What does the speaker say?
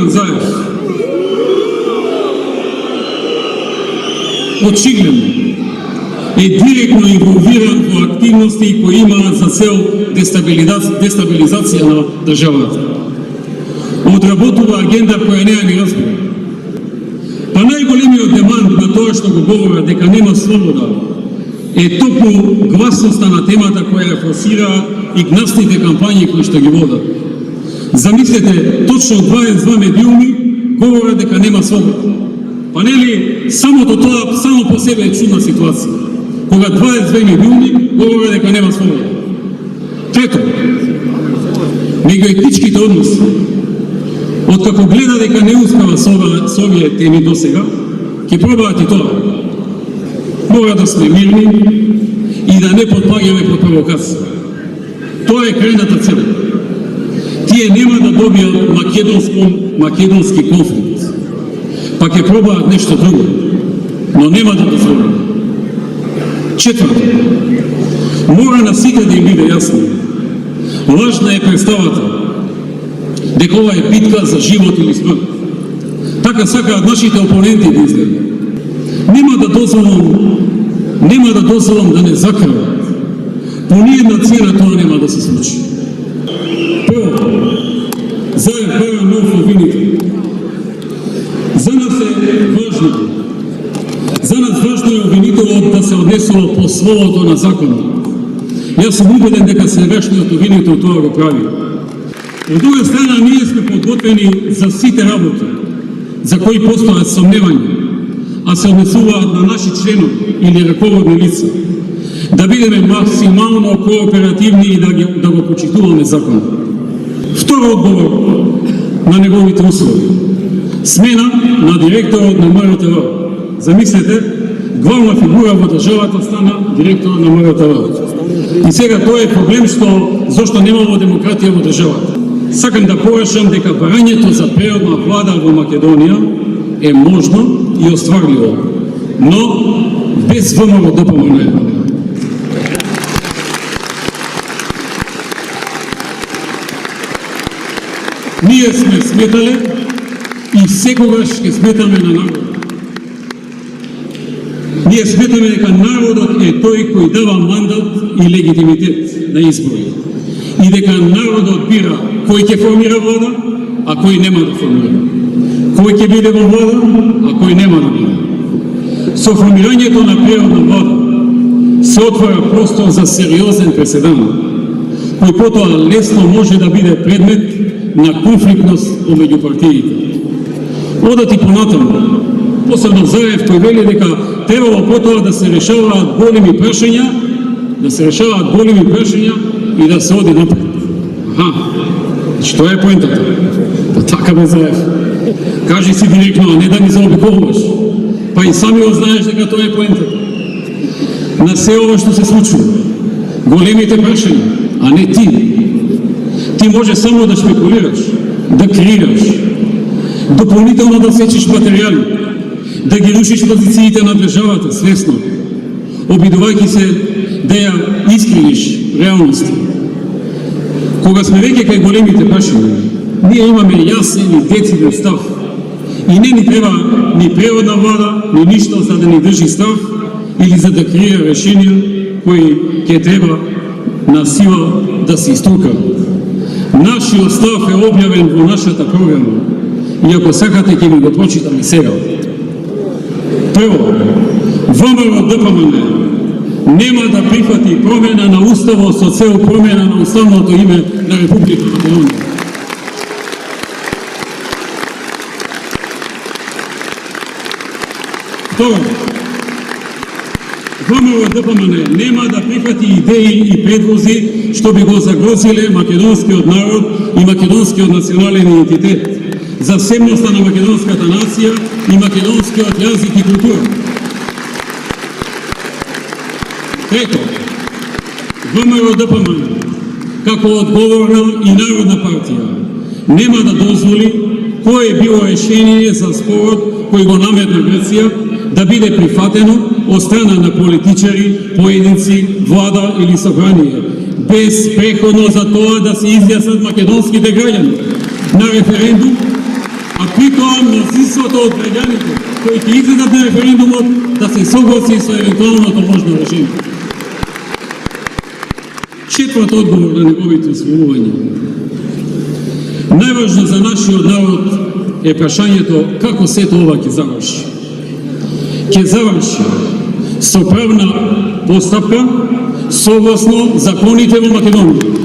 Заев очигледно е директно инволвиран во активности кои имаат за цел дестабилизација на државата. Одработува агенда која не ја ни разбира. Па најголемиот демант на тоа што го говорат дека нема слобода е токму гласноста на темата која ја форсира и гнасните кампањи кои што ги водат. Замислете, точно 22 медиуми говорат дека нема слобода. Па нели самото тоа само по себе е чудна ситуација. Кога 22 медиуми говорат дека нема слобода. Трето, меѓуетничките односи. Откако гледа дека не успева со овие теми до сега, ќе пробаат и тоа. Мора да сме мирни и да не подпаѓаме под провокација. Тоа е крајната цел. Тие нема да добијат македонски конфликт. Па ќе пробаат нешто друго, но нема да дозволат. Четврто, мора на сите да им биде јасно. Лажна е представата дека ова е битка за живот или смрт. Така сакаат нашите опоненти да изгледат. Нема да дозволам да не закрват. По ниедна цена тоа нема да се случи. Прво, Заев бара нов обвинител. За нас важно е обвинителот да се однесува по словото на законот. Јас сум убеден дека сегашниот обвинител тоа го прави. Од друга страна, ние сме подготвени за сите работи, за кои постојат сомневања, а се однесуваат на наши членови или раководни лица, да бидеме максимално кооперативни и да го почитуваме закон. Втор одговор на неговите услови. Смена на директорот на МРТВ. Замислете, главна фигура во државата стана директор на МРТВ. И сега тоа е проблем зашто немало демократија во државата. Сакам да порашам дека барањето за природна влада во Македонија е можно и остварливо, но без ВМРО ДПМН. Ние сме сметале и секогаш ќе сметаме на народот. Ние сметаме дека народот е тој кој дава мандат и легитимитет на избори. И дека народот бира кој ќе формира влада, а кој нема да формира. Кој ќе биде во влада, а кој нема да биде. Со формирањето на природна влада се отвара простор за сериозен преседан, кој потоа лесно може да биде предмет на конфликтност помеѓу партиите. Одат и понатаму, посебно Заев кој вели дека требало потоа да се решаваат големи прашања, и да се оди напред. Што е поентата? Па така бе, Заев. Кажи си директно, а не да ни заобиколуваш. Па и сами го знаеш дека тоа е поентата. На се ова што се случува, големите прашања, а не ти. Ти може само да шпекулираш, да креираш, дополнително да сечиш материјали, да ги рушиш позициите на државата свесно, обидувајќи се да ја искривиш реалности. Кога сме веќе кај големите прашања, ние имаме јасен и дециден став и не ни треба ни природна влада, ни ништо за да ни држи став или за да креира решенија кои ќе треба на сила да се иструка. Нашиот став е објавен во нашата програма и ако сакате ќе ви го прочитам и сега. Прво, ВМРО ДПМН нема да прифати промена на Уставот со цел промена на уставното име на Република Македонија. Второ, ВМРО ДПМН нема да прифати идеи и предлози што би го загрозиле македонскиот народ и македонскиот национален идентитет, засебноста на македонската нација и македонскиот јазик и култура. Трето, ВМРО ДПМН, како одговорна и народна партија, нема да дозволи кое е било решение за спорот кој го наметна Грција да биде прифатено од страна на политичари, поединци, влада или собрание, без преходно за тоа да се изјаснат македонските граѓани на референдум А питам мнозинството од граѓаните кои ќе излезат на референдумот да се согласи со евентуалното можно решение. Четврт одговор на неговите освојувања. Најважно за нашиот народ е прашањето како сето ова ќе заврши. Ќе заврши со правна постапка согласно законите во Македонија.